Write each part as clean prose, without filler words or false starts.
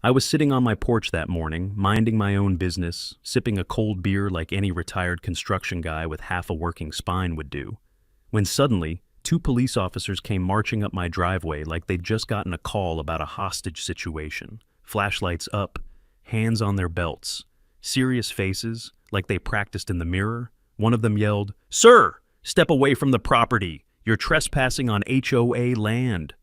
I was sitting on my porch that morning, minding my own business, sipping a cold beer like any retired construction guy with half a working spine would do, when suddenly, two police officers came marching up my driveway like they'd just gotten a call about a hostage situation, flashlights up, hands on their belts, serious faces, like they practiced in the mirror. One of them yelled, "Sir, step away from the property. You're trespassing on HOA land."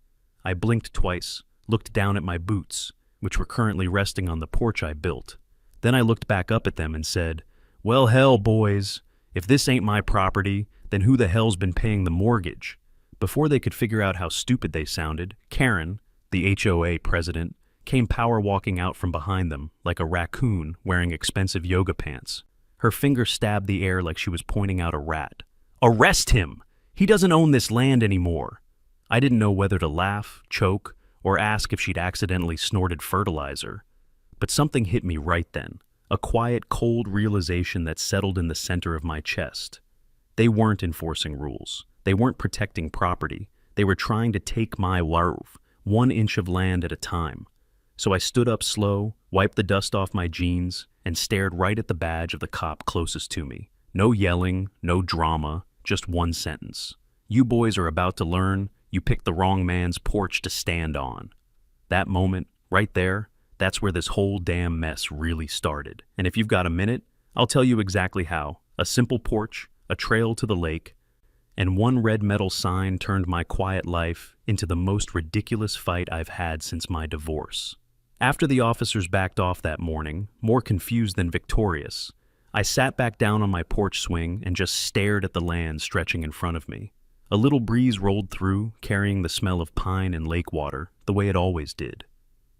I blinked twice, looked down at my boots, which were currently resting on the porch I built. Then I looked back up at them and said, "Well, hell, boys. If this ain't my property, then who the hell's been paying the mortgage?" Before they could figure out how stupid they sounded, Karen, the HOA president, came power walking out from behind them like a raccoon wearing expensive yoga pants. Her finger stabbed the air like she was pointing out a rat. "Arrest him! He doesn't own this land anymore." I didn't know whether to laugh, choke, or ask if she'd accidentally snorted fertilizer. But something hit me right then, a quiet, cold realization that settled in the center of my chest. They weren't enforcing rules. They weren't protecting property. They were trying to take my life, 1 inch of land at a time. So I stood up slow, wiped the dust off my jeans, and stared right at the badge of the cop closest to me. No yelling, no drama, just one sentence. "You boys are about to learn you picked the wrong man's porch to stand on." That moment, right there, that's where this whole damn mess really started. And if you've got a minute, I'll tell you exactly how. A simple porch, a trail to the lake, and one red metal sign turned my quiet life into the most ridiculous fight I've had since my divorce. After the officers backed off that morning, more confused than victorious, I sat back down on my porch swing and just stared at the land stretching in front of me. A little breeze rolled through, carrying the smell of pine and lake water, the way it always did.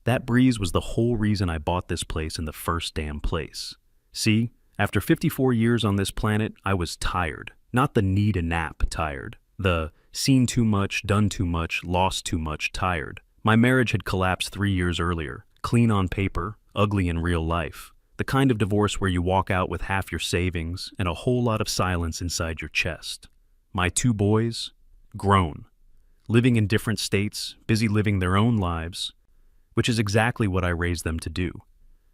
That breeze was the whole reason I bought this place in the first damn place. See, after 54 years on this planet, I was tired. Not the need a nap tired. The seen too much, done too much, lost too much tired. My marriage had collapsed 3 years earlier, clean on paper, ugly in real life. The kind of divorce where you walk out with half your savings and a whole lot of silence inside your chest. My two boys, grown, living in different states, busy living their own lives, which is exactly what I raised them to do.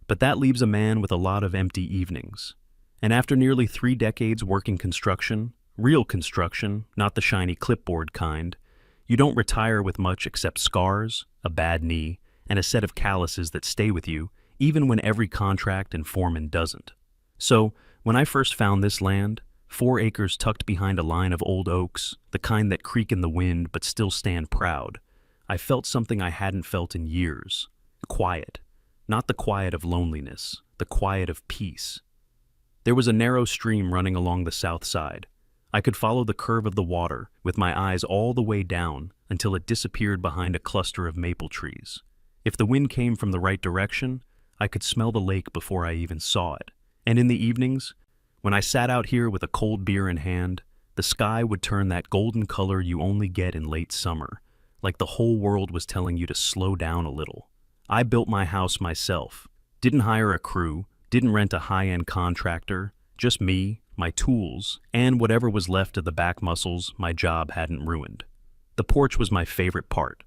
But that leaves a man with a lot of empty evenings. And after nearly 3 decades working construction, real construction, not the shiny clipboard kind, you don't retire with much except scars, a bad knee, and a set of calluses that stay with you, even when every contract and foreman doesn't. So, when I first found this land, 4 acres tucked behind a line of old oaks, the kind that creak in the wind but still stand proud, I felt something I hadn't felt in years. Quiet. Not the quiet of loneliness, the quiet of peace. There was a narrow stream running along the south side. I could follow the curve of the water, with my eyes all the way down, until it disappeared behind a cluster of maple trees. If the wind came from the right direction, I could smell the lake before I even saw it. And in the evenings, when I sat out here with a cold beer in hand, the sky would turn that golden color you only get in late summer, like the whole world was telling you to slow down a little. I built my house myself, didn't hire a crew, didn't rent a high-end contractor, just me, my tools, and whatever was left of the back muscles my job hadn't ruined. The porch was my favorite part.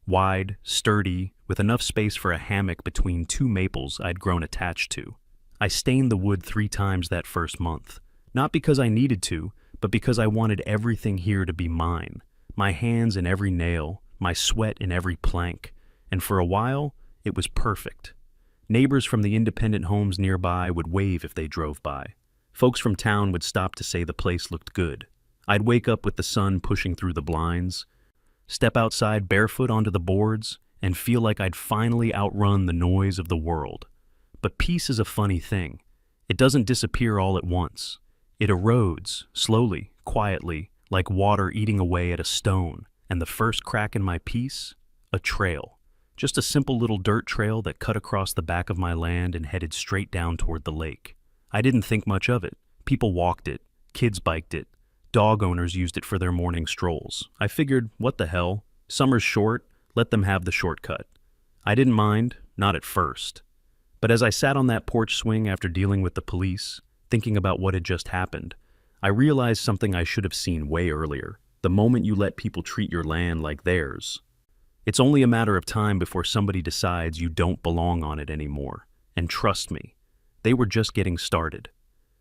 Wide, sturdy, with enough space for a hammock between 2 maples I'd grown attached to. I stained the wood 3 times that first month, not because I needed to, but because I wanted everything here to be mine. My hands in every nail, my sweat in every plank, and for a while, it was perfect. Neighbors from the independent homes nearby would wave if they drove by. Folks from town would stop to say the place looked good. I'd wake up with the sun pushing through the blinds, step outside barefoot onto the boards, and feel like I'd finally outrun the noise of the world. But peace is a funny thing. It doesn't disappear all at once. It erodes, slowly, quietly, like water eating away at a stone. And the first crack in my peace? A trail. Just a simple little dirt trail that cut across the back of my land and headed straight down toward the lake. I didn't think much of it. People walked it. Kids biked it. Dog owners used it for their morning strolls. I figured, what the hell? Summer's short, let them have the shortcut. I didn't mind, not at first. But as I sat on that porch swing after dealing with the police, thinking about what had just happened, I realized something I should have seen way earlier. The moment you let people treat your land like theirs, It's only a matter of time before somebody decides you don't belong on it anymore. And trust me, they were just getting started.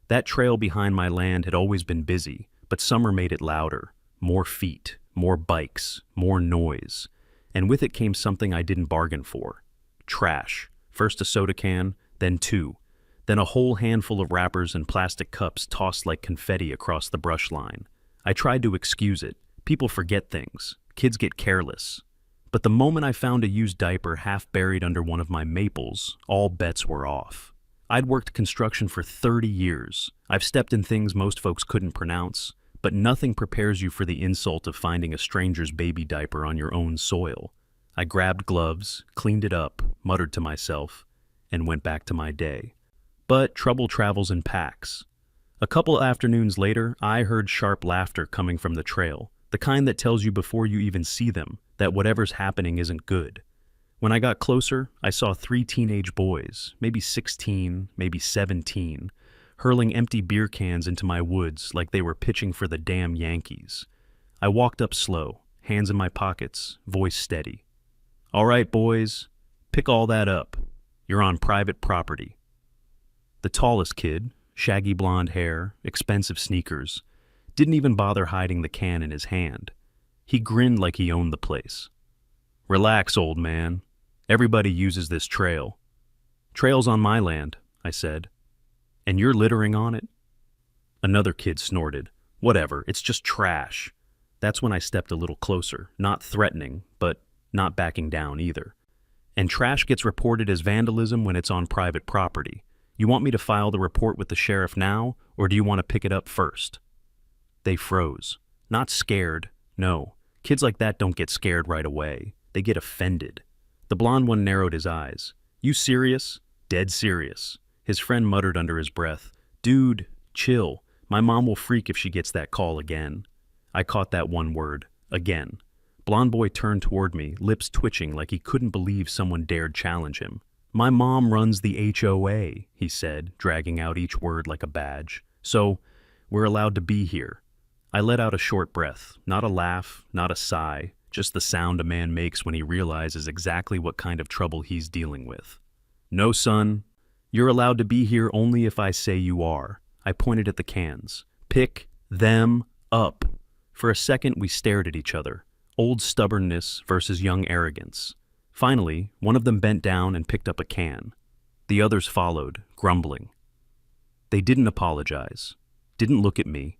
That trail behind my land had always been busy, but summer made it louder. More feet, more bikes, more noise. And with it came something I didn't bargain for. Trash. First a soda can, then two. Then a whole handful of wrappers and plastic cups tossed like confetti across the brush line. I tried to excuse it. People forget things. Kids get careless. But the moment I found a used diaper half buried under one of my maples, all bets were off. I'd worked construction for 30 years. I've stepped in things most folks couldn't pronounce, but nothing prepares you for the insult of finding a stranger's baby diaper on your own soil. I grabbed gloves, cleaned it up, muttered to myself, and went back to my day. But trouble travels in packs. A couple afternoons later, I heard sharp laughter coming from the trail, the kind that tells you before you even see them that whatever's happening isn't good. When I got closer, I saw 3 teenage boys, maybe 16, maybe 17, hurling empty beer cans into my woods like they were pitching for the damn Yankees. I walked up slow, hands in my pockets, voice steady. "All right, boys, pick all that up. You're on private property." The tallest kid, shaggy blonde hair, expensive sneakers, didn't even bother hiding the can in his hand. He grinned like he owned the place. "Relax, old man. Everybody uses this trail." "Trail's on my land," I said. "And you're littering on it?" Another kid snorted. "Whatever, it's just trash." That's when I stepped a little closer, not threatening, but not backing down either. "And trash gets reported as vandalism when it's on private property. You want me to file the report with the sheriff now, or do you want to pick it up first?" They froze. Not scared, no. Kids like that don't get scared right away. They get offended. The blonde one narrowed his eyes. "You serious?" "Dead serious." His friend muttered under his breath, "Dude, chill. My mom will freak if she gets that call again." I caught that one word, again. Blonde boy turned toward me, lips twitching like he couldn't believe someone dared challenge him. "My mom runs the HOA, he said, dragging out each word like a badge. "So, we're allowed to be here." I let out a short breath, not a laugh, not a sigh, just the sound a man makes when he realizes exactly what kind of trouble he's dealing with. "No, son. You're allowed to be here only if I say you are." I pointed at the cans. "Pick them up." For a second, we stared at each other. Old stubbornness versus young arrogance. Finally, one of them bent down and picked up a can. The others followed, grumbling. They didn't apologize, didn't look at me,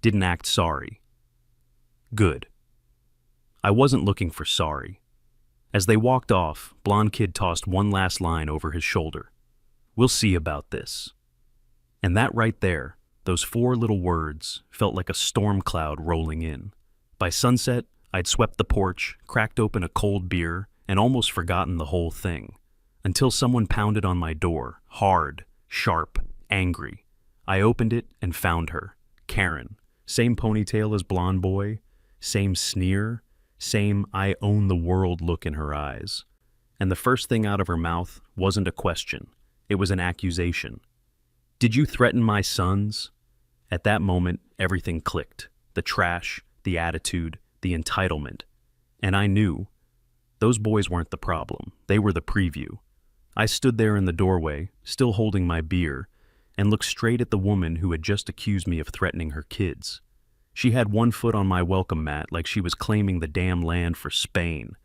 didn't act sorry. Good. I wasn't looking for sorry. As they walked off, blonde kid tossed one last line over his shoulder. "We'll see about this." And that right there, those 4 little words, felt like a storm cloud rolling in. By sunset, I'd swept the porch, cracked open a cold beer, and almost forgotten the whole thing. Until someone pounded on my door, hard, sharp, angry. I opened it and found her, Karen. Same ponytail as blonde boy, same sneer, same "I own the world" look in her eyes. And the first thing out of her mouth wasn't a question, it was an accusation. "Did you threaten my sons?" At that moment, everything clicked. The trash, the attitude, the entitlement. And I knew. Those boys weren't the problem, they were the preview. I stood there in the doorway, still holding my beer, and looked straight at the woman who had just accused me of threatening her kids. She had one foot on my welcome mat like she was claiming the damn land for Spain.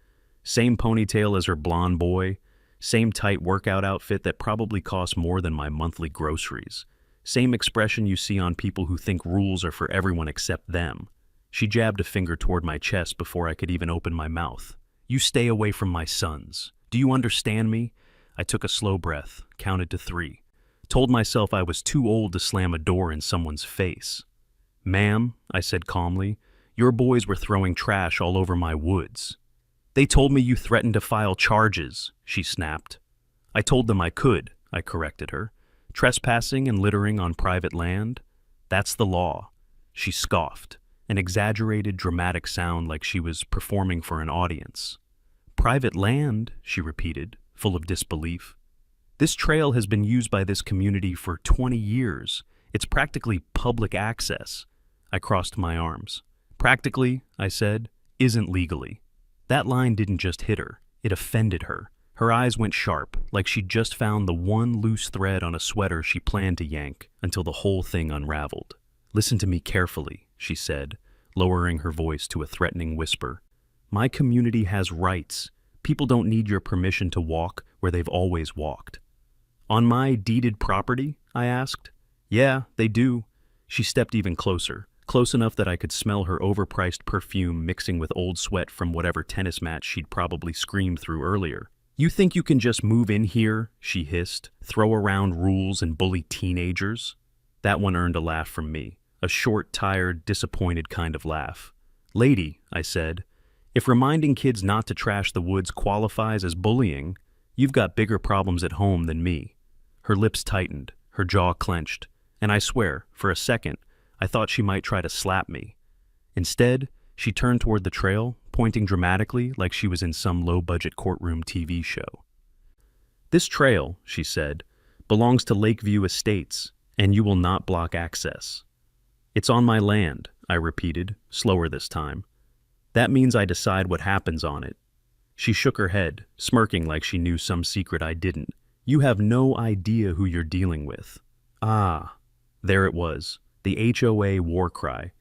Same ponytail as her blonde boy, same tight workout outfit that probably cost more than my monthly groceries. Same expression you see on people who think rules are for everyone except them. She jabbed a finger toward my chest before I could even open my mouth. "You stay away from my sons. Do you understand me?" I took a slow breath, counted to 3. Told myself I was too old to slam a door in someone's face. "Ma'am," I said calmly, "your boys were throwing trash all over my woods." "They told me you threatened to file charges," she snapped. "I told them I could," I corrected her. "Trespassing and littering on private land? That's the law." She scoffed, an exaggerated, dramatic sound like she was performing for an audience. "Private land," she repeated, full of disbelief. "This trail has been used by this community for 20 years. It's practically public access." I crossed my arms. "Practically," I said, "isn't legally." That line didn't just hit her, it offended her. Her eyes went sharp, like she'd just found the one loose thread on a sweater she planned to yank, until the whole thing unraveled. "Listen to me carefully," she said, lowering her voice to a threatening whisper. "My community has rights. People don't need your permission to walk where they've always walked." "On my deeded property?" I asked. "Yeah, they do." She stepped even closer, close enough that I could smell her overpriced perfume mixing with old sweat from whatever tennis match she'd probably screamed through earlier. "You think you can just move in here," she hissed, "throw around rules and bully teenagers?" That one earned a laugh from me, a short, tired, disappointed kind of laugh. "Lady," I said, "if reminding kids not to trash the woods qualifies as bullying, you've got bigger problems at home than me." Her lips tightened, her jaw clenched, and I swear, for a second, I thought she might try to slap me. Instead, she turned toward the trail, pointing dramatically like she was in some low-budget courtroom TV show. "This trail," she said, "belongs to Lakeview Estates, and you will not block access." "It's on my land," I repeated, slower this time. "That means I decide what happens on it." She shook her head, smirking like she knew some secret I didn't. "You have no idea who you're dealing with." Ah, there it was, the HOA war cry.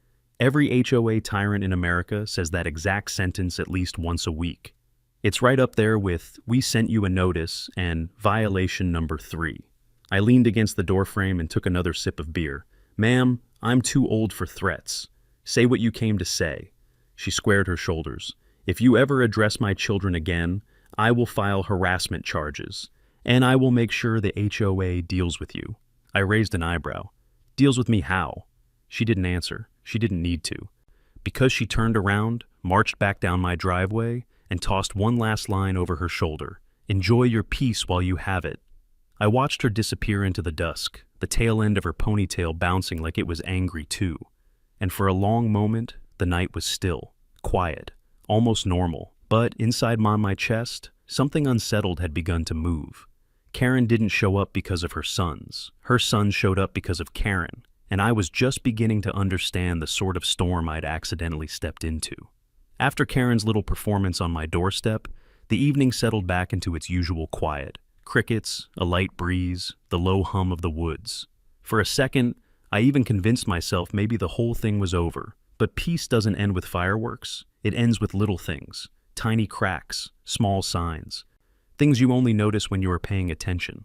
Every HOA tyrant in America says that exact sentence at least once a week. It's right up there with, "We sent you a notice," and "Violation number 3. I leaned against the doorframe and took another sip of beer. "Ma'am, I'm too old for threats. Say what you came to say." She squared her shoulders. "If you ever address my children again, I will file harassment charges, and I will make sure the HOA deals with you." I raised an eyebrow. "Deals with me how?" She didn't answer. She didn't need to. Because she turned around, marched back down my driveway, and tossed one last line over her shoulder. "Enjoy your peace while you have it." I watched her disappear into the dusk, the tail end of her ponytail bouncing like it was angry too. And for a long moment, the night was still, quiet, almost normal. But inside my chest, something unsettled had begun to move. Karen didn't show up because of her sons. Her sons showed up because of Karen, and I was just beginning to understand the sort of storm I'd accidentally stepped into. After Karen's little performance on my doorstep, the evening settled back into its usual quiet. Crickets, a light breeze, the low hum of the woods. For a second, I even convinced myself maybe the whole thing was over. But peace doesn't end with fireworks. It ends with little things, tiny cracks, small signs. Things you only notice when you are paying attention.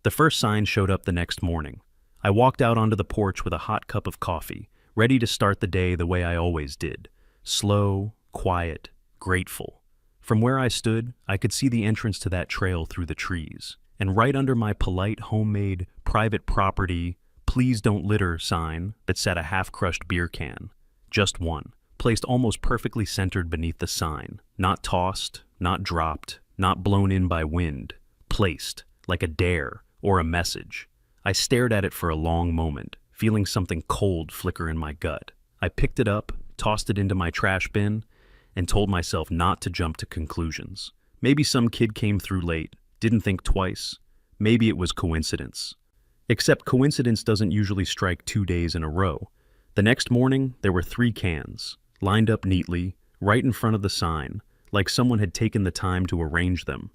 The first sign showed up the next morning. I walked out onto the porch with a hot cup of coffee, ready to start the day the way I always did. Slow, quiet, grateful. From where I stood, I could see the entrance to that trail through the trees. And right under my polite, homemade, private property, "Please don't litter" sign that sat a half-crushed beer can. Just one, placed almost perfectly centered beneath the sign. Not tossed, not dropped, not blown in by wind. Placed, like a dare or a message. I stared at it for a long moment, feeling something cold flicker in my gut. I picked it up, tossed it into my trash bin, and told myself not to jump to conclusions. Maybe some kid came through late, didn't think twice. Maybe it was coincidence. Except coincidence doesn't usually strike 2 days in a row. The next morning, there were 3 cans, lined up neatly, right in front of the sign, like someone had taken the time to arrange them.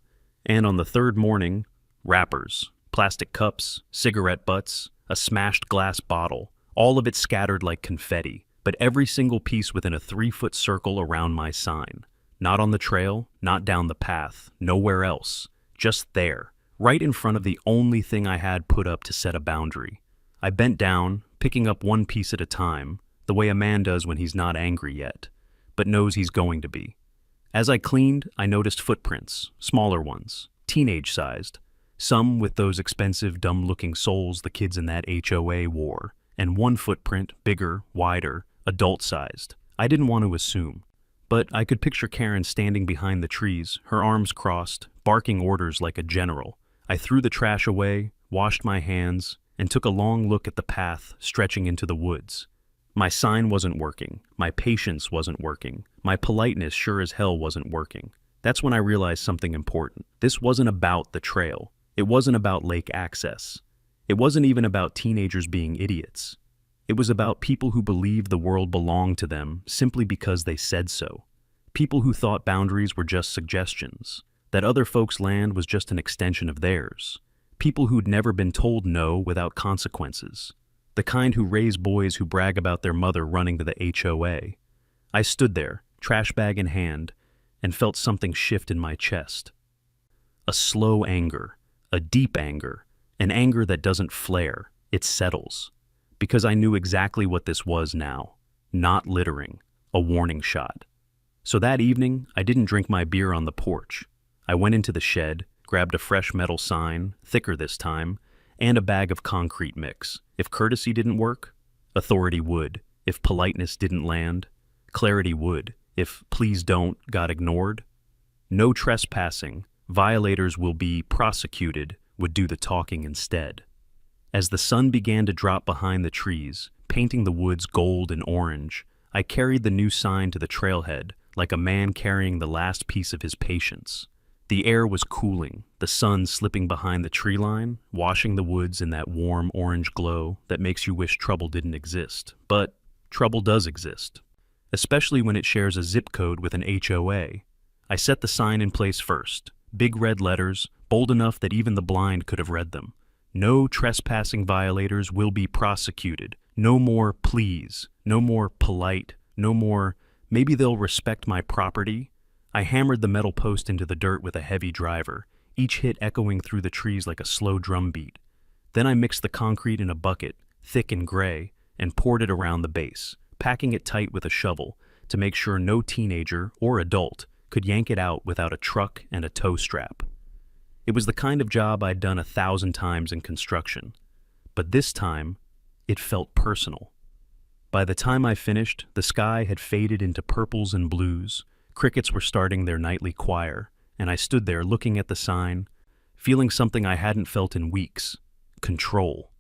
And on the third morning, wrappers, plastic cups, cigarette butts, a smashed glass bottle, all of it scattered like confetti, but every single piece within a 3-foot circle around my sign. Not on the trail, not down the path, nowhere else. Just there, right in front of the only thing I had put up to set a boundary. I bent down, picking up one piece at a time, the way a man does when he's not angry yet, but knows he's going to be. As I cleaned, I noticed footprints, smaller ones, teenage-sized, some with those expensive, dumb-looking soles the kids in that HOA wore, and one footprint, bigger, wider, adult-sized. I didn't want to assume, but I could picture Karen standing behind the trees, her arms crossed, barking orders like a general. I threw the trash away, washed my hands, and took a long look at the path stretching into the woods. My sign wasn't working, my patience wasn't working, my politeness sure as hell wasn't working. That's when I realized something important. This wasn't about the trail. It wasn't about lake access. It wasn't even about teenagers being idiots. It was about people who believed the world belonged to them simply because they said so. People who thought boundaries were just suggestions, that other folks' land was just an extension of theirs. People who'd never been told no without consequences. The kind who raise boys who brag about their mother running to the HOA. I stood there, trash bag in hand, and felt something shift in my chest. A slow anger, a deep anger, an anger that doesn't flare, it settles. Because I knew exactly what this was now. Not littering, a warning shot. So that evening, I didn't drink my beer on the porch. I went into the shed, grabbed a fresh metal sign, thicker this time, and a bag of concrete mix. If courtesy didn't work, authority would. If politeness didn't land, clarity would. If please don't got ignored, no trespassing, violators will be prosecuted, would do the talking instead. As the sun began to drop behind the trees, painting the woods gold and orange, I carried the new sign to the trailhead, like a man carrying the last piece of his patience. The air was cooling, the sun slipping behind the tree line, washing the woods in that warm orange glow that makes you wish trouble didn't exist. But trouble does exist, especially when it shares a zip code with an HOA. I set the sign in place first, big red letters, bold enough that even the blind could have read them. No trespassing violators will be prosecuted. No more please, no more polite, no more maybe they'll respect my property. I hammered the metal post into the dirt with a heavy driver, each hit echoing through the trees like a slow drum beat. Then I mixed the concrete in a bucket, thick and gray, and poured it around the base, packing it tight with a shovel to make sure no teenager or adult could yank it out without a truck and a tow strap. It was the kind of job I'd done 1,000 times in construction, but this time, it felt personal. By the time I finished, the sky had faded into purples and blues, crickets were starting their nightly choir, and I stood there looking at the sign, feeling something I hadn't felt in weeks: control.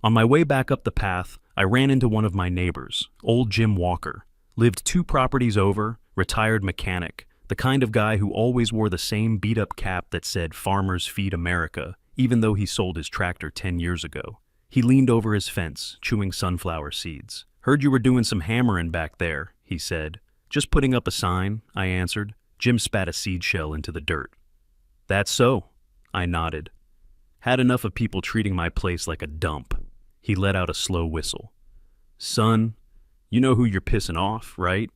On my way back up the path, I ran into one of my neighbors, old Jim Walker. Lived 2 properties over, retired mechanic, the kind of guy who always wore the same beat-up cap that said "Farmers Feed America," even though he sold his tractor 10 years ago. He leaned over his fence, chewing sunflower seeds. "Heard you were doing some hammering back there," he said. "Just putting up a sign," I answered. Jim spat a seed shell into the dirt. "That's so," I nodded. "Had enough of people treating my place like a dump." He let out a slow whistle. "Son, you know who you're pissing off, right?"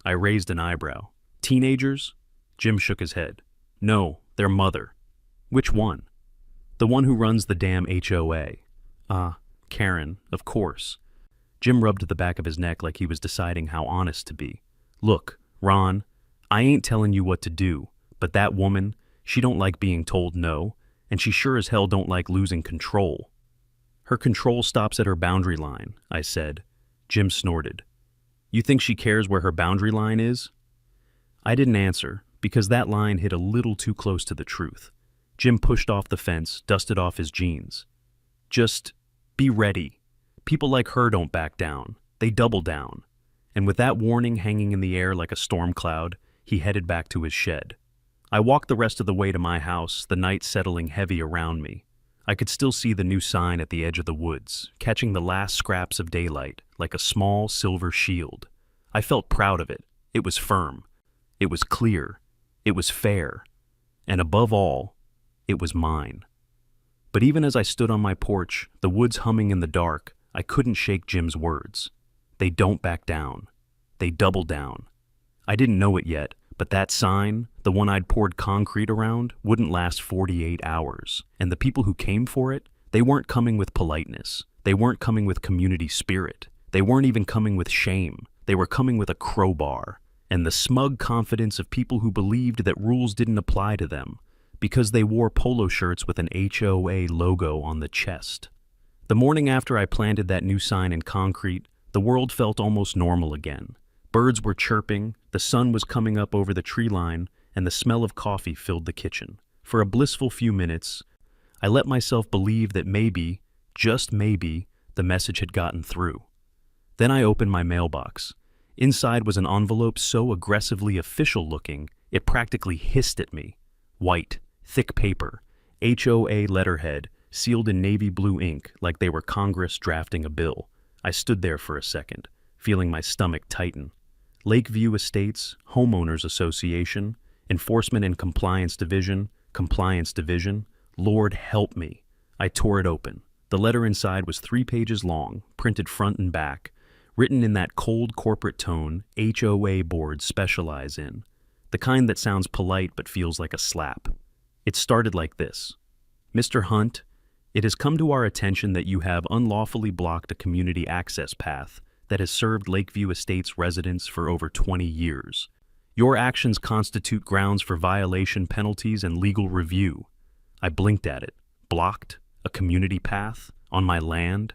I raised an eyebrow. "Teenagers?" Jim shook his head. "No, their mother." "Which one?" "The one who runs the damn HOA." "Ah, Karen, of course." Jim rubbed the back of his neck like he was deciding how honest to be. "Look, Ron, I ain't telling you what to do, but that woman, she don't like being told no, and she sure as hell don't like losing control." "Her control stops at her boundary line," I said. Jim snorted. "You think she cares where her boundary line is?" I didn't answer, because that line hit a little too close to the truth. Jim pushed off the fence, dusted off his jeans. "Just be ready. People like her don't back down. They double down." And with that warning hanging in the air like a storm cloud, he headed back to his shed. I walked the rest of the way to my house, the night settling heavy around me. I could still see the new sign at the edge of the woods, catching the last scraps of daylight, like a small silver shield. I felt proud of it. It was firm. It was clear. It was fair. And above all, it was mine. But even as I stood on my porch, the woods humming in the dark, I couldn't shake Jim's words. They don't back down. They double down. I didn't know it yet, but that sign, the one I'd poured concrete around, wouldn't last 48 hours. And the people who came for it, they weren't coming with politeness. They weren't coming with community spirit. They weren't even coming with shame. They were coming with a crowbar. And the smug confidence of people who believed that rules didn't apply to them, because they wore polo shirts with an HOA logo on the chest. The morning after I planted that new sign in concrete, the world felt almost normal again. Birds were chirping, the sun was coming up over the tree line, and the smell of coffee filled the kitchen. For a blissful few minutes, I let myself believe that maybe, just maybe, the message had gotten through. Then I opened my mailbox. Inside was an envelope so aggressively official-looking, it practically hissed at me. White, thick paper, HOA letterhead, sealed in navy blue ink like they were Congress drafting a bill. I stood there for a second, feeling my stomach tighten. Lakeview Estates, Homeowners Association, Enforcement and Compliance Division, Compliance Division. Lord help me. I tore it open. The letter inside was 3 pages long, printed front and back, written in that cold corporate tone HOA boards specialize in, the kind that sounds polite but feels like a slap. It started like this. Mr. Hunt, it has come to our attention that you have unlawfully blocked a community access path that has served Lakeview Estates residents for over 20 years. Your actions constitute grounds for violation penalties and legal review. I blinked at it. Blocked? A community path? On my land?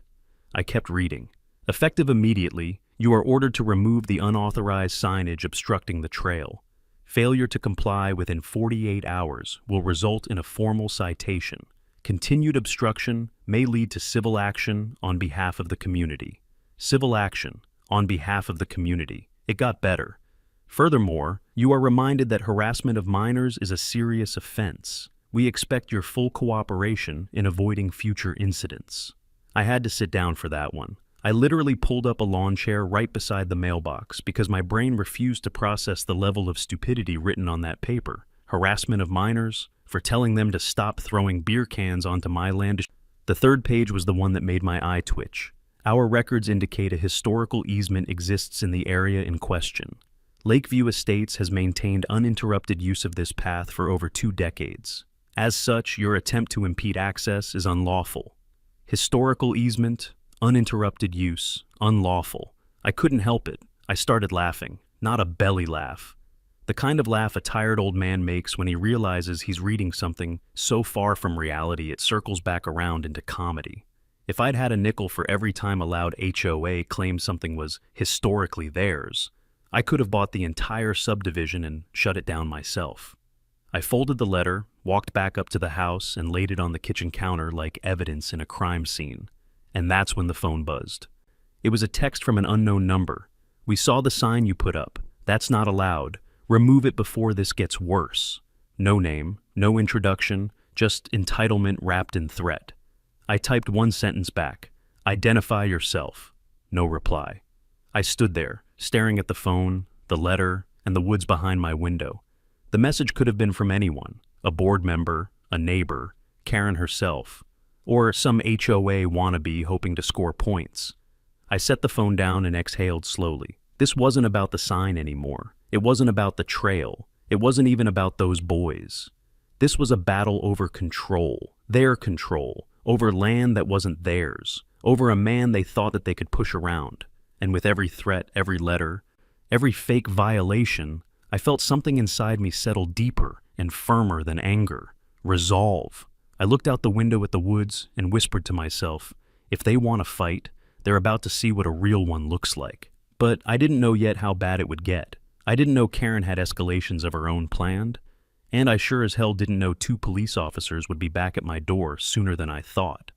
I kept reading. Effective immediately, you are ordered to remove the unauthorized signage obstructing the trail. Failure to comply within 48 hours will result in a formal citation. Continued obstruction may lead to civil action on behalf of the community. Civil action on behalf of the community. It got better. Furthermore, you are reminded that harassment of minors is a serious offense. We expect your full cooperation in avoiding future incidents. I had to sit down for that one. I literally pulled up a lawn chair right beside the mailbox because my brain refused to process the level of stupidity written on that paper. Harassment of minors, for telling them to stop throwing beer cans onto my land. The third page was the one that made my eye twitch. Our records indicate a historical easement exists in the area in question. Lakeview Estates has maintained uninterrupted use of this path for over 2 decades. As such, your attempt to impede access is unlawful. Historical easement, uninterrupted use, unlawful. I couldn't help it. I started laughing. Not a belly laugh. The kind of laugh a tired old man makes when he realizes he's reading something so far from reality it circles back around into comedy. If I'd had a nickel for every time a loud HOA claimed something was historically theirs, I could have bought the entire subdivision and shut it down myself. I folded the letter, walked back up to the house, and laid it on the kitchen counter like evidence in a crime scene. And that's when the phone buzzed. It was a text from an unknown number. We saw the sign you put up. That's not allowed. Remove it before this gets worse. No name, no introduction, just entitlement wrapped in threat. I typed one sentence back. Identify yourself. No reply. I stood there, staring at the phone, the letter, and the woods behind my window. The message could have been from anyone, a board member, a neighbor, Karen herself, or some HOA wannabe hoping to score points. I set the phone down and exhaled slowly. This wasn't about the sign anymore. It wasn't about the trail. It wasn't even about those boys. This was a battle over control, their control, over land that wasn't theirs, over a man they thought that they could push around. And with every threat, every letter, every fake violation, I felt something inside me settle deeper and firmer than anger. Resolve. I looked out the window at the woods and whispered to myself, if they want to fight, they're about to see what a real one looks like. But I didn't know yet how bad it would get. I didn't know Karen had escalations of her own planned, and I sure as hell didn't know 2 police officers would be back at my door sooner than I thought.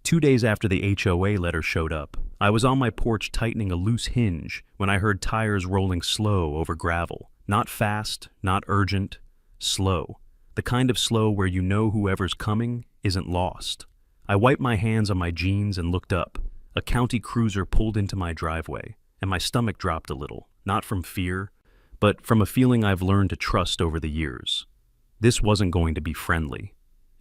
2 days after the HOA letter showed up, I was on my porch tightening a loose hinge when I heard tires rolling slow over gravel. Not fast, not urgent, slow. The kind of slow where you know whoever's coming isn't lost. I wiped my hands on my jeans and looked up. A county cruiser pulled into my driveway, and my stomach dropped a little, not from fear, but from a feeling I've learned to trust over the years. This wasn't going to be friendly.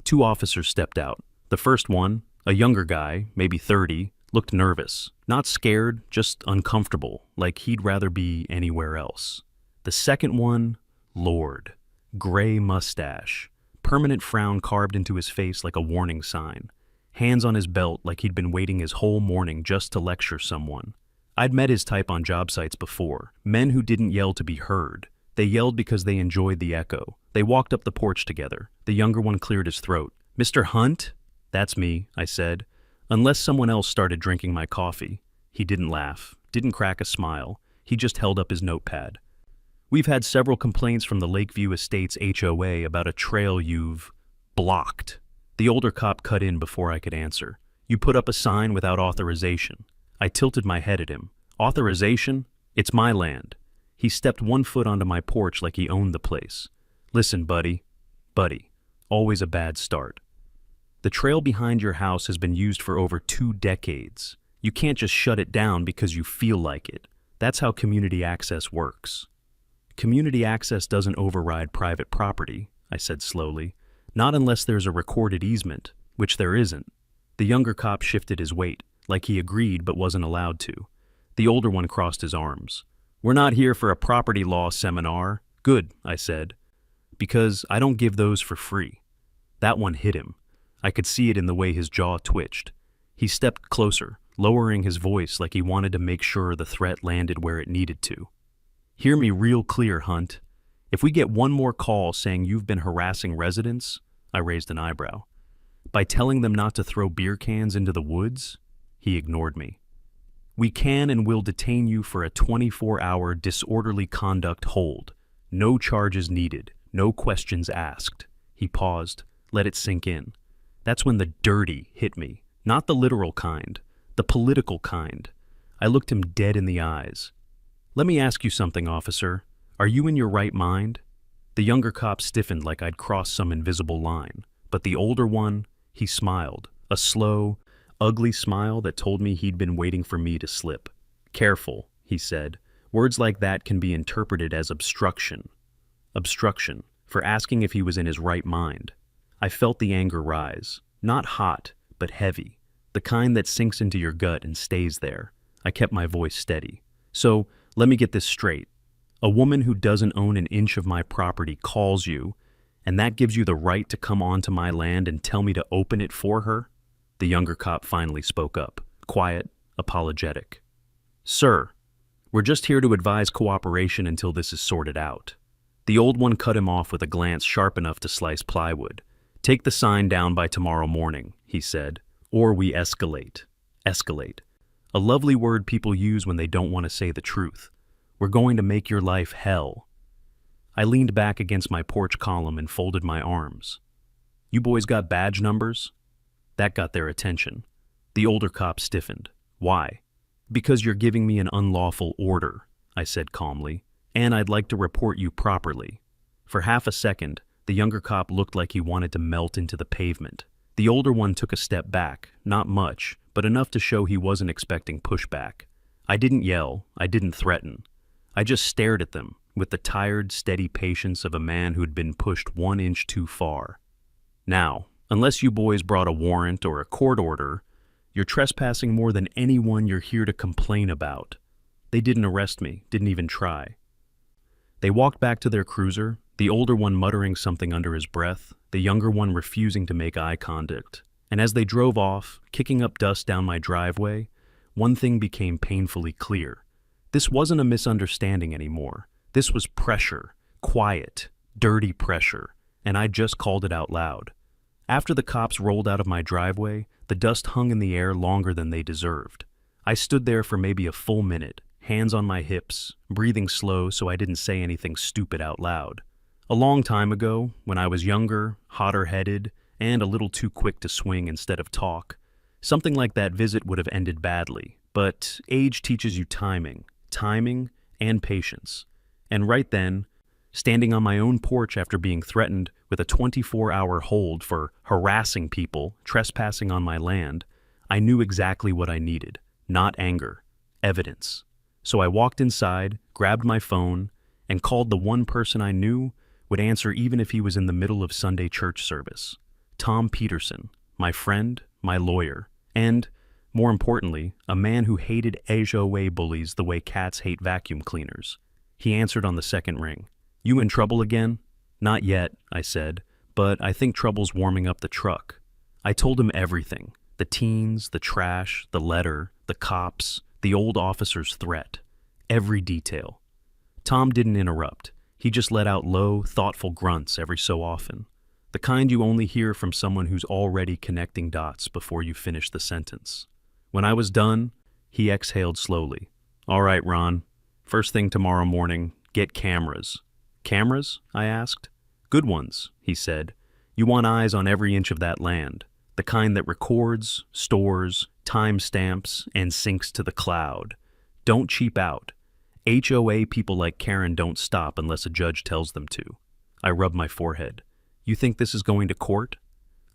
2 officers stepped out. The first one, a younger guy, maybe 30, looked nervous. Not scared, just uncomfortable, like he'd rather be anywhere else. The second one, Lord. Gray mustache. Permanent frown carved into his face like a warning sign. Hands on his belt like he'd been waiting his whole morning just to lecture someone. I'd met his type on job sites before. Men who didn't yell to be heard. They yelled because they enjoyed the echo. They walked up the porch together. The younger one cleared his throat. Mr. Hunt? That's me, I said. Unless someone else started drinking my coffee. He didn't laugh, didn't crack a smile. He just held up his notepad. We've had several complaints from the Lakeview Estates HOA about a trail you've blocked. The older cop cut in before I could answer. You put up a sign without authorization. I tilted my head at him. Authorization? It's my land. He stepped 1 foot onto my porch like he owned the place. Listen, buddy. Buddy. Always a bad start. The trail behind your house has been used for over 2 decades. You can't just shut it down because you feel like it. That's how community access works. Community access doesn't override private property, I said slowly. Not unless there's a recorded easement, which there isn't. The younger cop shifted his weight, like he agreed but wasn't allowed to. The older one crossed his arms. We're not here for a property law seminar. Good, I said, because I don't give those for free. That one hit him. I could see it in the way his jaw twitched. He stepped closer, lowering his voice like he wanted to make sure the threat landed where it needed to. Hear me real clear, Hunt. If we get one more call saying you've been harassing residents, I raised an eyebrow. By telling them not to throw beer cans into the woods, he ignored me. We can and will detain you for a 24-hour disorderly conduct hold. No charges needed, no questions asked. He paused, let it sink in. That's when the dirty hit me, not the literal kind, the political kind. I looked him dead in the eyes. Let me ask you something, officer. Are you in your right mind? The younger cop stiffened like I'd crossed some invisible line, but the older one, he smiled, a slow, ugly smile that told me he'd been waiting for me to slip. Careful, he said. Words like that can be interpreted as obstruction. Obstruction, for asking if he was in his right mind. I felt the anger rise, not hot, but heavy, the kind that sinks into your gut and stays there. I kept my voice steady. So, let me get this straight. A woman who doesn't own an inch of my property calls you, and that gives you the right to come onto my land and tell me to open it for her? The younger cop finally spoke up, quiet, apologetic. Sir, we're just here to advise cooperation until this is sorted out. The old one cut him off with a glance sharp enough to slice plywood. Take the sign down by tomorrow morning, he said, or we escalate. Escalate. A lovely word people use when they don't want to say the truth. We're going to make your life hell. I leaned back against my porch column and folded my arms. You boys got badge numbers? That got their attention. The older cop stiffened. Why? Because you're giving me an unlawful order, I said calmly, and I'd like to report you properly. For half a second, the younger cop looked like he wanted to melt into the pavement. The older one took a step back, not much, but enough to show he wasn't expecting pushback. I didn't yell, I didn't threaten. I just stared at them, with the tired, steady patience of a man who'd been pushed 1 inch too far. Now, unless you boys brought a warrant or a court order, you're trespassing more than anyone you're here to complain about. They didn't arrest me, didn't even try. They walked back to their cruiser, the older one muttering something under his breath, the younger one refusing to make eye contact. And as they drove off, kicking up dust down my driveway, one thing became painfully clear. This wasn't a misunderstanding anymore. This was pressure, quiet, dirty pressure, and I just called it out loud. After the cops rolled out of my driveway, the dust hung in the air longer than they deserved. I stood there for maybe a full minute, hands on my hips, breathing slow so I didn't say anything stupid out loud. A long time ago, when I was younger, hotter-headed, and a little too quick to swing instead of talk, something like that visit would have ended badly. But age teaches you timing and patience. And right then, standing on my own porch after being threatened with a 24-hour hold for harassing people trespassing on my land, I knew exactly what I needed. Not anger, evidence. So I walked inside, grabbed my phone, and called the one person I knew would answer even if he was in the middle of Sunday church service. Tom Peterson, my friend, my lawyer, and, more importantly, a man who hated HOA bullies the way cats hate vacuum cleaners. He answered on the second ring. You in trouble again? Not yet, I said, but I think trouble's warming up the truck. I told him everything. The teens, the trash, the letter, the cops, the old officer's threat. Every detail. Tom didn't interrupt. He just let out low, thoughtful grunts every so often. The kind you only hear from someone who's already connecting dots before you finish the sentence. When I was done, he exhaled slowly. All right, Ron. First thing tomorrow morning, get cameras. Cameras? I asked. Good ones, he said. You want eyes on every inch of that land. The kind that records, stores, timestamps, and syncs to the cloud. Don't cheap out. HOA people like Karen don't stop unless a judge tells them to. I rubbed my forehead. You think this is going to court?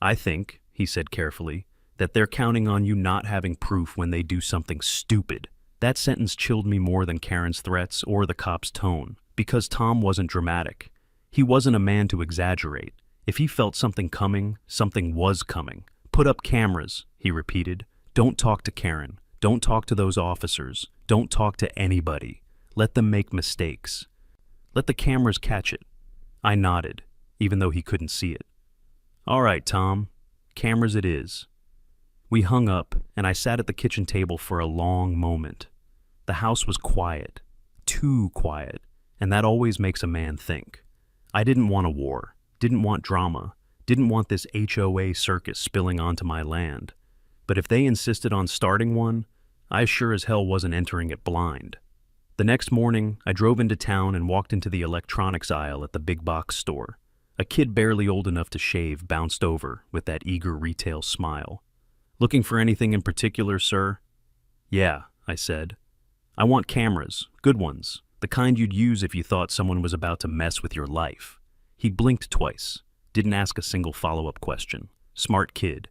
I think, he said carefully, that they're counting on you not having proof when they do something stupid. That sentence chilled me more than Karen's threats or the cop's tone, because Tom wasn't dramatic. He wasn't a man to exaggerate. If he felt something coming, something was coming. Put up cameras, he repeated. Don't talk to Karen. Don't talk to those officers. Don't talk to anybody. Let them make mistakes. Let the cameras catch it. I nodded, even though he couldn't see it. All right, Tom. Cameras it is. We hung up, and I sat at the kitchen table for a long moment. The house was quiet. Too quiet. And that always makes a man think. I didn't want a war. Didn't want drama. Didn't want this HOA circus spilling onto my land. But if they insisted on starting one, I sure as hell wasn't entering it blind. The next morning, I drove into town and walked into the electronics aisle at the big box store. A kid barely old enough to shave bounced over with that eager retail smile. Looking for anything in particular, sir? Yeah, I said. I want cameras, good ones, the kind you'd use if you thought someone was about to mess with your life. He blinked twice, didn't ask a single follow-up question. Smart kid.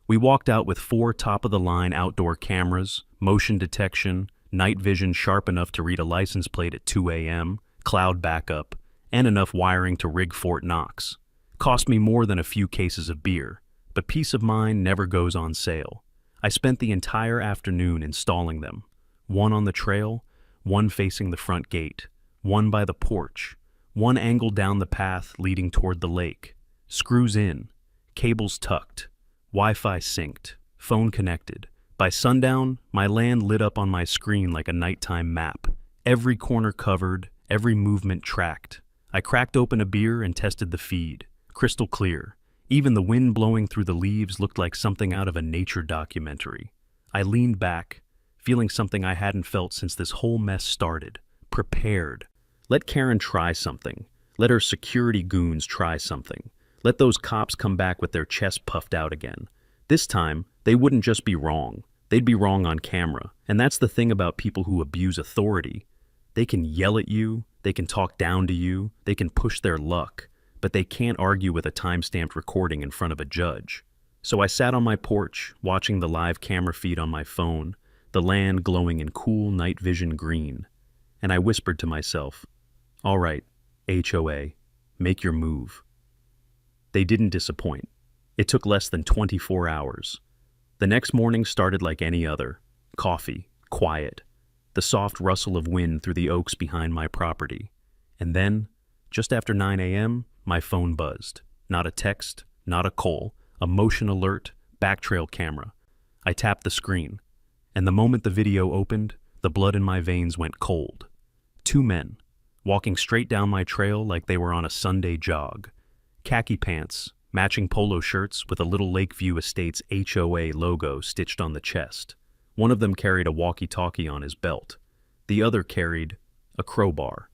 We walked out with 4 top-of-the-line outdoor cameras, motion detection, night vision sharp enough to read a license plate at 2 a.m., cloud backup, and enough wiring to rig Fort Knox. Cost me more than a few cases of beer, but peace of mind never goes on sale. I spent the entire afternoon installing them. One on the trail, one facing the front gate, one by the porch, one angled down the path leading toward the lake. Screws in, cables tucked, Wi-Fi synced, phone connected. By sundown, my land lit up on my screen like a nighttime map. Every corner covered, every movement tracked. I cracked open a beer and tested the feed. Crystal clear. Even the wind blowing through the leaves looked like something out of a nature documentary. I leaned back, feeling something I hadn't felt since this whole mess started. Prepared. Let Karen try something. Let her security goons try something. Let those cops come back with their chests puffed out again. This time, they wouldn't just be wrong. They'd be wrong on camera. And that's the thing about people who abuse authority. They can yell at you, they can talk down to you, they can push their luck, but they can't argue with a time-stamped recording in front of a judge. So I sat on my porch, watching the live camera feed on my phone, the land glowing in cool night vision green. And I whispered to myself, all right, HOA, make your move. They didn't disappoint. It took less than 24 hours. The next morning started like any other. Coffee, quiet, the soft rustle of wind through the oaks behind my property. And then, just after 9 a.m., my phone buzzed. Not a text, not a call, a motion alert, backtrail camera. I tapped the screen, and the moment the video opened, the blood in my veins went cold. 2 men, walking straight down my trail like they were on a Sunday jog. Khaki pants, matching polo shirts with a Little Lakeview Estates HOA logo stitched on the chest. One of them carried a walkie-talkie on his belt. The other carried a crowbar,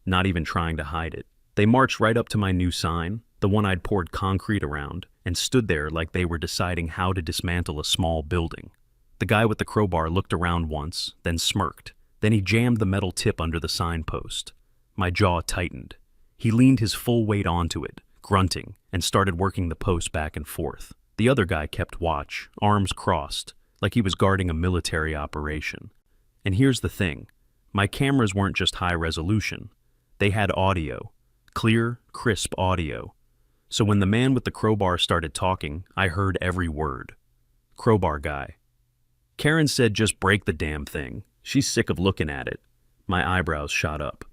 not even trying to hide it. They marched right up to my new sign, the one I'd poured concrete around, and stood there like they were deciding how to dismantle a small building. The guy with the crowbar looked around once, then smirked. Then he jammed the metal tip under the signpost. My jaw tightened. He leaned his full weight onto it, grunting, and started working the post back and forth. The other guy kept watch, arms crossed, like he was guarding a military operation. And here's the thing. My cameras weren't just high resolution. They had audio. Clear, crisp audio. So when the man with the crowbar started talking, I heard every word. Crowbar guy. Karen said just break the damn thing. She's sick of looking at it. My eyebrows shot up.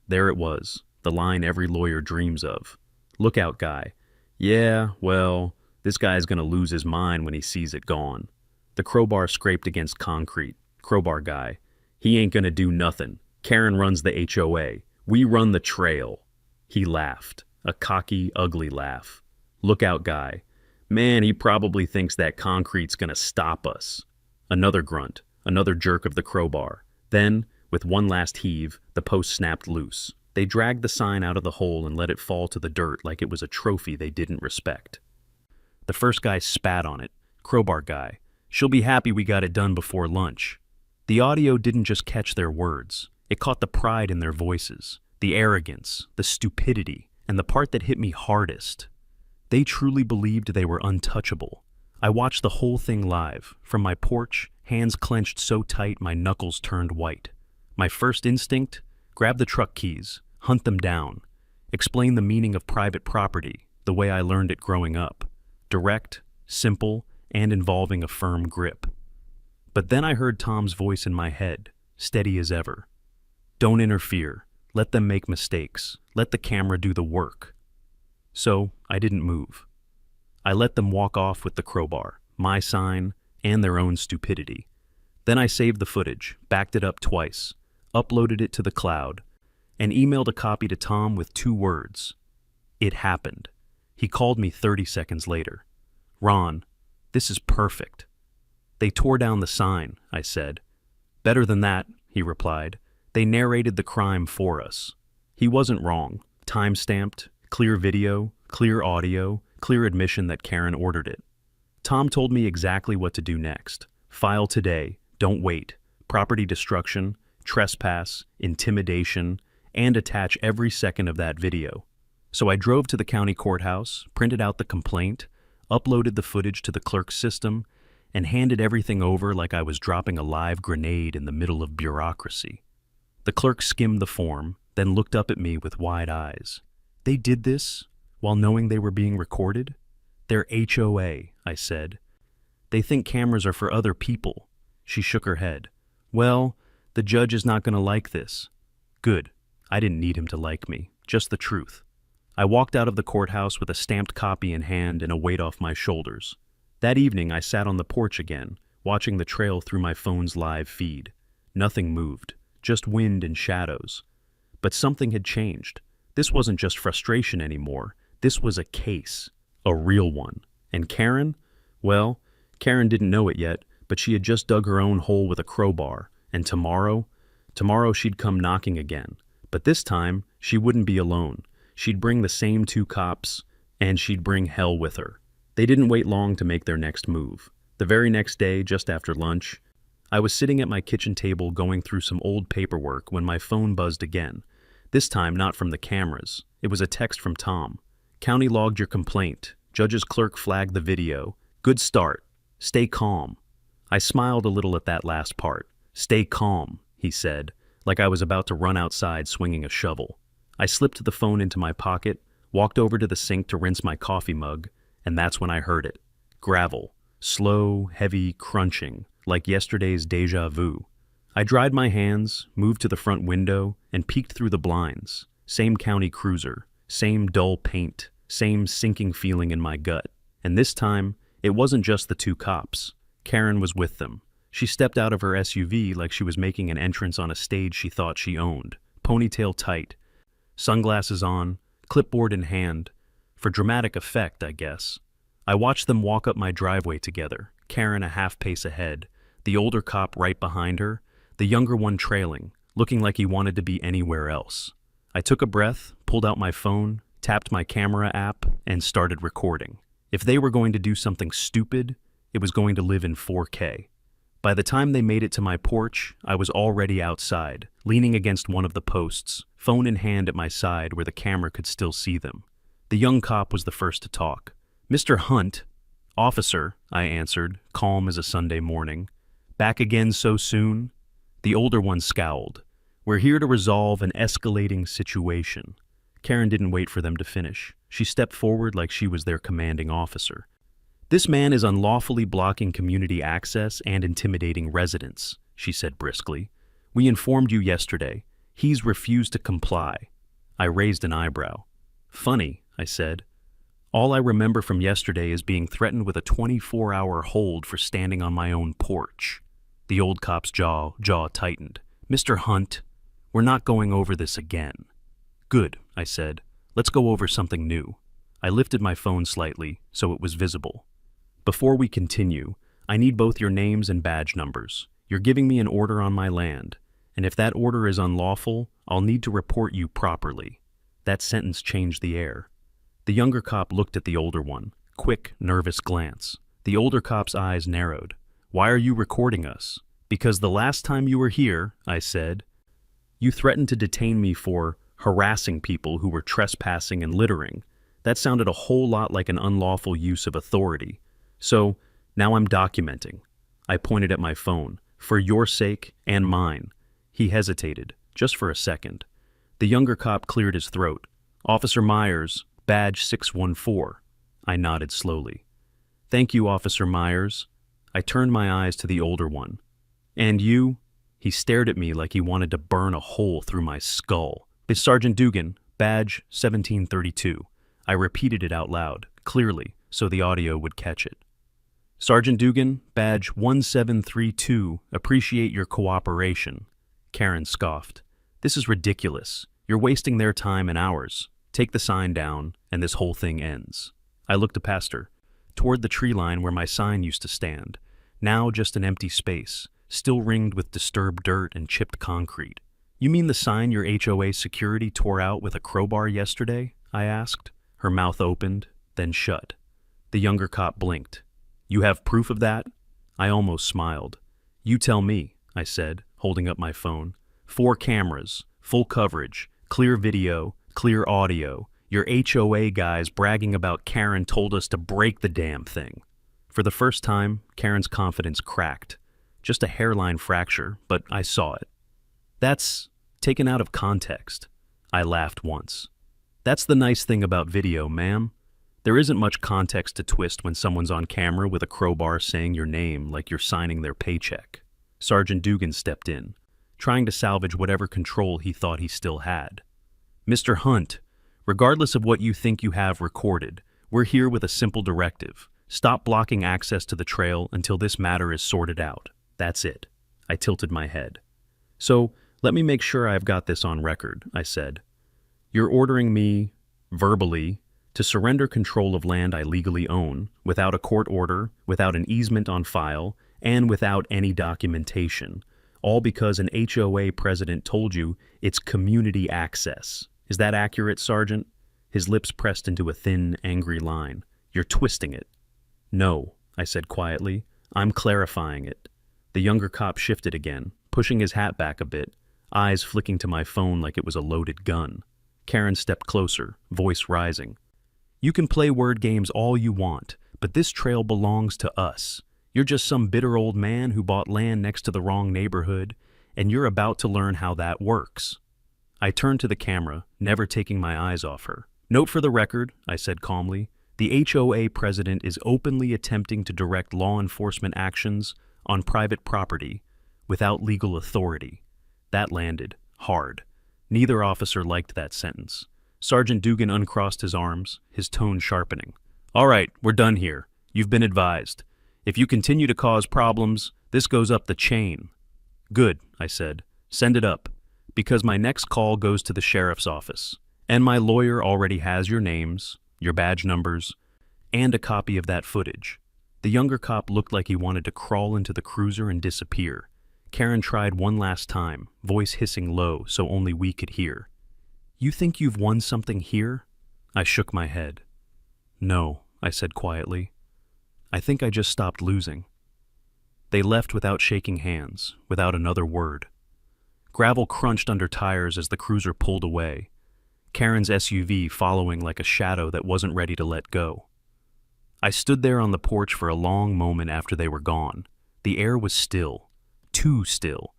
There it was, the line every lawyer dreams of. Lookout guy. Yeah, well, this guy's gonna lose his mind when he sees it gone. The crowbar scraped against concrete. Crowbar guy. He ain't gonna do nothing. Karen runs the HOA. We run the trail. He laughed. A cocky, ugly laugh. Lookout guy. Man, he probably thinks that concrete's gonna stop us. Another grunt. Another jerk of the crowbar. Then, with one last heave, the post snapped loose. They dragged the sign out of the hole and let it fall to the dirt like it was a trophy they didn't respect. The first guy spat on it. Crowbar guy. She'll be happy we got it done before lunch. The audio didn't just catch their words. It caught the pride in their voices, the arrogance, the stupidity, and the part that hit me hardest. They truly believed they were untouchable. I watched the whole thing live, from my porch, hands clenched so tight my knuckles turned white. My first instinct? Grab the truck keys, hunt them down, explain the meaning of private property, the way I learned it growing up. Direct, simple, and involving a firm grip. But then I heard Tom's voice in my head, steady as ever. Don't interfere. Let them make mistakes. Let the camera do the work. So, I didn't move. I let them walk off with the crowbar, my sign, and their own stupidity. Then I saved the footage, backed it up twice, uploaded it to the cloud, and emailed a copy to Tom with 2 words. It happened. He called me 30 seconds later. Ron, this is perfect. They tore down the sign, I said. Better than that, he replied. They narrated the crime for us. He wasn't wrong. Time-stamped, clear video, clear audio, clear admission that Karen ordered it. Tom told me exactly what to do next. File today, don't wait, property destruction, trespass, intimidation, and attach every second of that video. So I drove to the county courthouse, printed out the complaint, uploaded the footage to the clerk's system, and handed everything over like I was dropping a live grenade in the middle of bureaucracy. The clerk skimmed the form, then looked up at me with wide eyes. They did this while knowing they were being recorded? They're HOA, I said. They think cameras are for other people. She shook her head. Well, the judge is not going to like this. Good. I didn't need him to like me, just the truth. I walked out of the courthouse with a stamped copy in hand and a weight off my shoulders. That evening, I sat on the porch again, watching the trail through my phone's live feed. Nothing moved, just wind and shadows. But something had changed. This wasn't just frustration anymore. This was a case, a real one. And Karen? Well, Karen didn't know it yet, but she had just dug her own hole with a crowbar. And tomorrow she'd come knocking again. But this time, she wouldn't be alone. She'd bring the same 2 cops, and she'd bring hell with her. They didn't wait long to make their next move. The very next day, just after lunch, I was sitting at my kitchen table going through some old paperwork when my phone buzzed again. This time, not from the cameras. It was a text from Tom. County logged your complaint. Judge's clerk flagged the video. Good start. Stay calm. I smiled a little at that last part. Stay calm, he said, like I was about to run outside swinging a shovel. I slipped the phone into my pocket, walked over to the sink to rinse my coffee mug, and that's when I heard it. Gravel. Slow, heavy, crunching, like yesterday's déjà vu. I dried my hands, moved to the front window, and peeked through the blinds. Same county cruiser, same dull paint, same sinking feeling in my gut. And this time, it wasn't just the 2 cops. Karen was with them. She stepped out of her SUV like she was making an entrance on a stage she thought she owned. Ponytail tight, sunglasses on, clipboard in hand. For dramatic effect, I guess. I watched them walk up my driveway together, Karen a half pace ahead, the older cop right behind her, the younger one trailing, looking like he wanted to be anywhere else. I took a breath, pulled out my phone, tapped my camera app, and started recording. If they were going to do something stupid, it was going to live in 4K. By the time they made it to my porch, I was already outside, leaning against one of the posts, phone in hand at my side where the camera could still see them. The young cop was the first to talk. Mr. Hunt. Officer, I answered, calm as a Sunday morning. Back again so soon? The older one scowled. We're here to resolve an escalating situation. Karen didn't wait for them to finish. She stepped forward like she was their commanding officer. This man is unlawfully blocking community access and intimidating residents, she said briskly. We informed you yesterday. He's refused to comply. I raised an eyebrow. Funny, I said. All I remember from yesterday is being threatened with a 24-hour hold for standing on my own porch. The old cop's jaw tightened. Mr. Hunt, we're not going over this again. Good, I said. Let's go over something new. I lifted my phone slightly so it was visible. Before we continue, I need both your names and badge numbers. You're giving me an order on my land, and if that order is unlawful, I'll need to report you properly. That sentence changed the air. The younger cop looked at the older one, quick, nervous glance. The older cop's eyes narrowed. Why are you recording us? Because the last time you were here, I said, you threatened to detain me for harassing people who were trespassing and littering. That sounded a whole lot like an unlawful use of authority. So, Now I'm documenting. I pointed at my phone. For your sake and mine. He hesitated, just for a second. The younger cop cleared his throat. Officer Myers, badge 614. I nodded slowly. Thank you, Officer Myers. I turned my eyes to the older one. And you? He stared at me like he wanted to burn a hole through my skull. It's Sergeant Dugan, badge 1732. I repeated it out loud, clearly, so the audio would catch it. Sergeant Dugan, badge 1732, appreciate your cooperation. Karen scoffed. This is ridiculous. You're wasting their time and ours. Take the sign down, and this whole thing ends. I looked past her, toward the tree line where my sign used to stand, now just an empty space, still ringed with disturbed dirt and chipped concrete. You mean the sign your HOA security tore out with a crowbar yesterday? I asked. Her mouth opened, then shut. The younger cop blinked. You have proof of that? I almost smiled. You tell me, I said, holding up my phone. 4 cameras, full coverage, clear video, clear audio. Your HOA guys bragging about Karen told us to break the damn thing. For the first time, Karen's confidence cracked. Just a hairline fracture, but I saw it. That's taken out of context. I laughed once. That's the nice thing about video, ma'am. There isn't much context to twist when someone's on camera with a crowbar saying your name like you're signing their paycheck. Sergeant Dugan stepped in, trying to salvage whatever control he thought he still had. Mr. Hunt, regardless of what you think you have recorded, we're here with a simple directive. Stop blocking access to the trail until this matter is sorted out. That's it. I tilted my head. So, let me make sure I've got this on record, I said. You're ordering me, verbally, to surrender control of land I legally own, without a court order, without an easement on file, and without any documentation, all because an HOA president told you it's community access. Is that accurate, Sergeant? His lips pressed into a thin, angry line. You're twisting it. No, I said quietly. I'm clarifying it. The younger cop shifted again, pushing his hat back a bit, eyes flicking to my phone like it was a loaded gun. Karen stepped closer, voice rising. You can play word games all you want, but this trail belongs to us. You're just some bitter old man who bought land next to the wrong neighborhood, and you're about to learn how that works. I turned to the camera, never taking my eyes off her. Note for the record, I said calmly, the HOA president is openly attempting to direct law enforcement actions on private property without legal authority. That landed hard. Neither officer liked that sentence. Sergeant Dugan uncrossed his arms, his tone sharpening. All right, we're done here. You've been advised. If you continue to cause problems, this goes up the chain. Good, I said. Send it up. Because my next call goes to the sheriff's office. And my lawyer already has your names, your badge numbers, and a copy of that footage. The younger cop looked like he wanted to crawl into the cruiser and disappear. Karen tried one last time, voice hissing low so only we could hear. You think you've won something here? I shook my head. No, I said quietly. I think I just stopped losing. They left without shaking hands, without another word. Gravel crunched under tires as the cruiser pulled away, Karen's SUV following like a shadow that wasn't ready to let go. I stood there on the porch for a long moment after they were gone. The air was still, too still,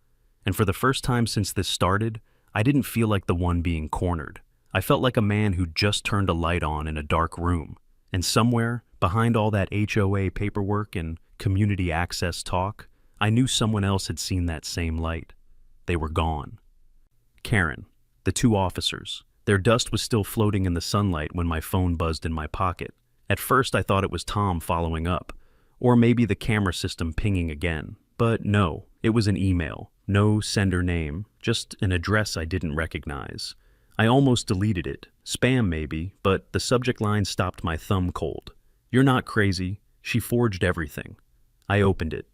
and for the first time since this started, I didn't feel like the one being cornered. I felt like a man who'd just turned a light on in a dark room, and somewhere, behind all that HOA paperwork and community access talk, I knew someone else had seen that same light. They were gone. Karen, the 2 officers. Their dust was still floating in the sunlight when my phone buzzed in my pocket. At first I thought it was Tom following up, or maybe the camera system pinging again. But no, it was an email. No sender name, just an address I didn't recognize. I almost deleted it. Spam maybe, but the subject line stopped my thumb cold. You're not crazy. She forged everything. I opened it.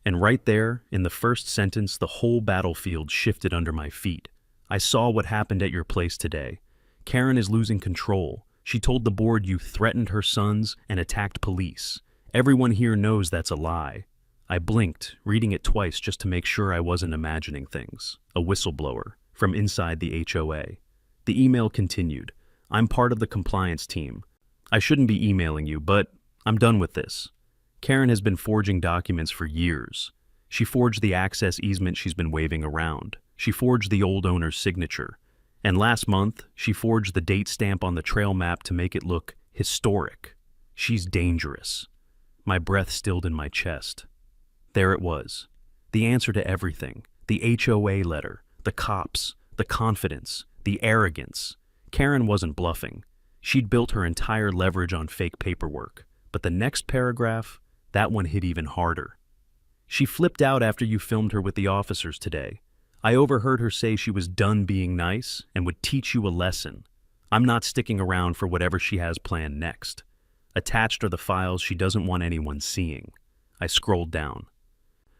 And right there, in the first sentence, the whole battlefield shifted under my feet. I saw what happened at your place today. Karen is losing control. She told the board you threatened her sons and attacked police. Everyone here knows that's a lie. I blinked, reading it twice just to make sure I wasn't imagining things. A whistleblower, from inside the HOA. The email continued. I'm part of the compliance team. I shouldn't be emailing you, but I'm done with this. Karen has been forging documents for years. She forged the access easement she's been waving around. She forged the old owner's signature. And last month, she forged the date stamp on the trail map to make it look historic. She's dangerous. My breath stilled in my chest. There it was. The answer to everything. The HOA letter, the cops, the confidence, the arrogance. Karen wasn't bluffing. She'd built her entire leverage on fake paperwork. But the next paragraph, that one hit even harder. She flipped out after you filmed her with the officers today. I overheard her say she was done being nice and would teach you a lesson. I'm not sticking around for whatever she has planned next. Attached are the files she doesn't want anyone seeing. I scrolled down.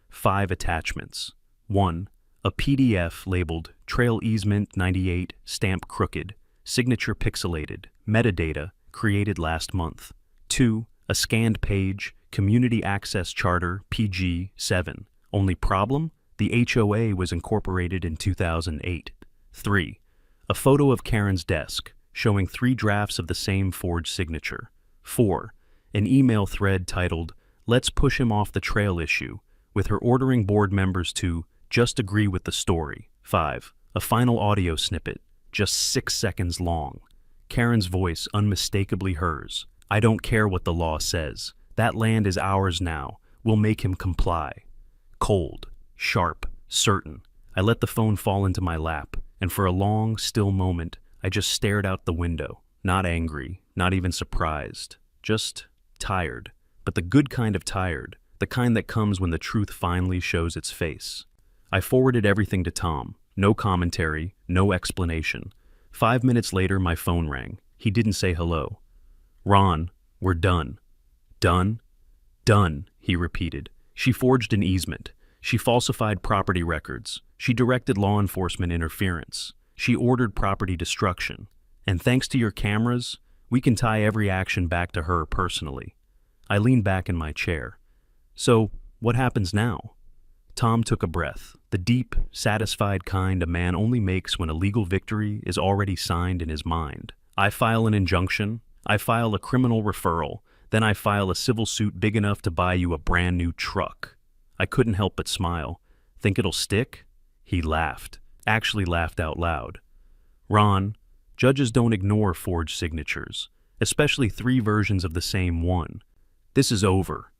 5 attachments. 1. A PDF labeled Trail Easement 98, stamp crooked, signature pixelated, metadata, created last month. 2. A scanned page, Community Access Charter PG 7. Only problem? The HOA was incorporated in 2008. 3. A photo of Karen's desk, showing 3 drafts of the same forged signature. 4. An email thread titled, Let's Push Him Off the Trail Issue, with her ordering board members to just agree with the story. 5. A final audio snippet, just 6 seconds long. Karen's voice unmistakably hers. I don't care what the law says. That land is ours now. We'll make him comply. Cold, sharp, certain. I let the phone fall into my lap, and for a long, still moment, I just stared out the window. Not angry, not even surprised. Just tired. But the good kind of tired. The kind that comes when the truth finally shows its face. I forwarded everything to Tom. No commentary, no explanation. 5 minutes later, my phone rang. He didn't say hello. Ron, we're done. Done? Done, he repeated. She forged an easement. She falsified property records. She directed law enforcement interference. She ordered property destruction. And thanks to your cameras, we can tie every action back to her personally. I leaned back in my chair. So, what happens now? Tom took a breath, the deep, satisfied kind a man only makes when a legal victory is already signed in his mind. I file an injunction, I file a criminal referral, then I file a civil suit big enough to buy you a brand new truck. I couldn't help but smile. Think it'll stick? He laughed, actually laughed out loud. Ron, judges don't ignore forged signatures, especially 3 versions of the same one. This is over.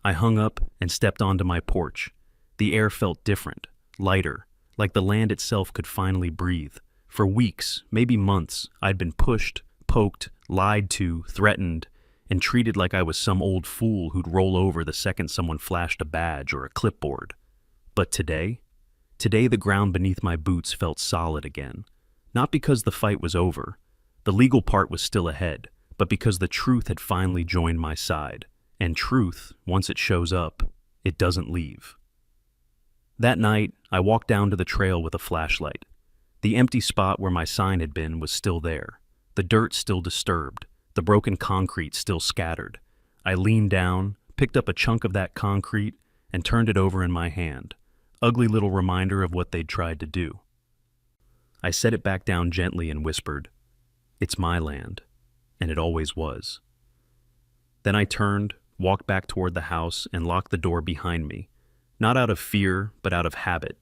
I hung up and stepped onto my porch. The air felt different, lighter, like the land itself could finally breathe. For weeks, maybe months, I'd been pushed, poked, lied to, threatened, and treated like I was some old fool who'd roll over the second someone flashed a badge or a clipboard. But today the ground beneath my boots felt solid again. Not because the fight was over, the legal part was still ahead, but because the truth had finally joined my side. And truth, once it shows up, it doesn't leave. That night, I walked down to the trail with a flashlight. The empty spot where my sign had been was still there, the dirt still disturbed, the broken concrete still scattered. I leaned down, picked up a chunk of that concrete, and turned it over in my hand. Ugly little reminder of what they'd tried to do. I set it back down gently and whispered, "It's my land, and it always was." Then I turned, walked back toward the house, and locked the door behind me, not out of fear, but out of habit.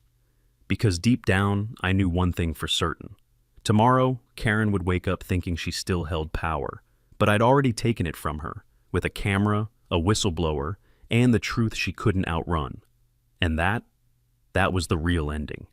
Because deep down, I knew one thing for certain. Tomorrow, Karen would wake up thinking she still held power, but I'd already taken it from her, with a camera, a whistleblower, and the truth she couldn't outrun. And that was the real ending.